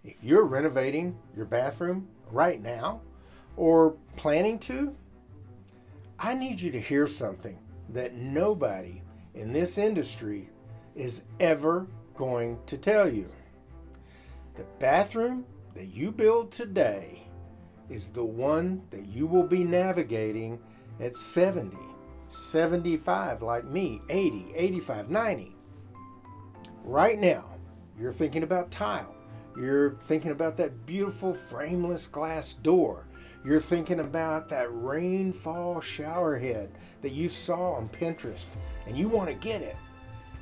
If you're renovating your bathroom right now or planning to, I need you to hear something that nobody in this industry is ever going to tell you. The bathroom that you build today is the one that you will be navigating at 70, 75 like me, 80, 85, 90. Right now, you're thinking about tile. You're thinking about that beautiful frameless glass door. You're thinking about that rainfall shower head that you saw on Pinterest and you want to get it.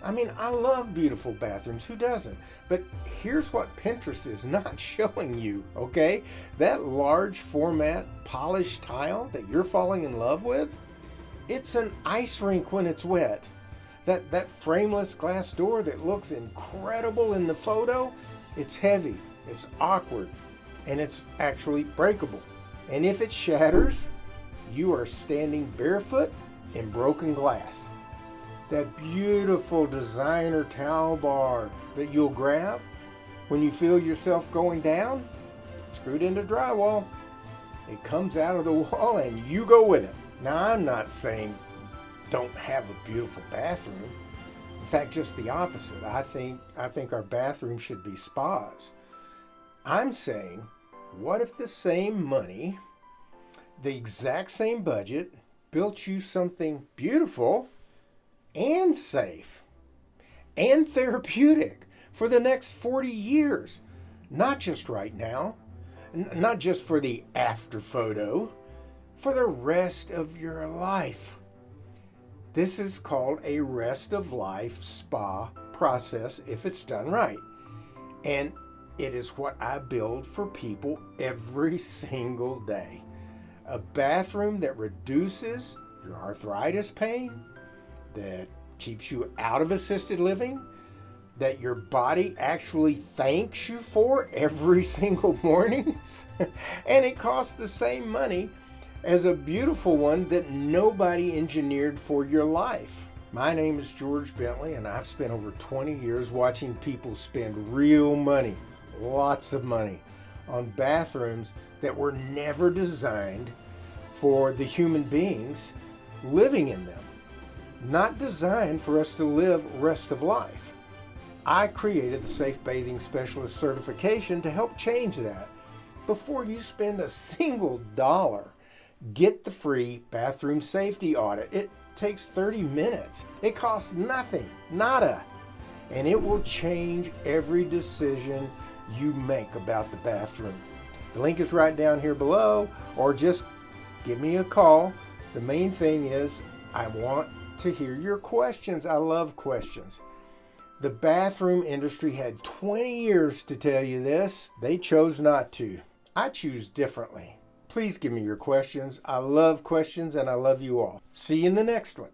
I mean, I love beautiful bathrooms. Who doesn't? But here's what Pinterest is not showing you, okay? That large format polished tile that you're falling in love with, it's an ice rink when it's wet. That frameless glass door that looks incredible in the photo, it's heavy, it's awkward, and it's actually breakable. And if it shatters, you are standing barefoot in broken glass. That beautiful designer towel bar that you'll grab when you feel yourself going down, screwed into drywall. It comes out of the wall and you go with it. Now, I'm not saying don't have a beautiful bathroom. In fact, just the opposite. I think our bathrooms should be spas. I'm saying, what if the same money, the exact same budget, built you something beautiful and safe and therapeutic for the next 40 years? Not just right now, not just for the after photo, for the rest of your life. This is called a rest of life spa process if it's done right. And it is what I build for people every single day. A bathroom that reduces your arthritis pain, that keeps you out of assisted living, that your body actually thanks you for every single morning. And it costs the same money as a beautiful one that nobody engineered for your life. My name is George Bentley, and I've spent over 20 years watching people spend real money, lots of money, on bathrooms that were never designed for the human beings living in them. Not designed for us to live rest of life. I created the Safe Bathing Specialist certification to help change that. Before you spend a single dollar, get the free bathroom safety audit. It takes 30 minutes. It costs nothing, nada. And it will change every decision you make about the bathroom. The link is right down here below, or just give me a call. The main thing is I want to hear your questions. I love questions. The bathroom industry had 20 years to tell you this. They chose not to. I choose differently. Please give me your questions. I love questions and I love you all. See you in the next one.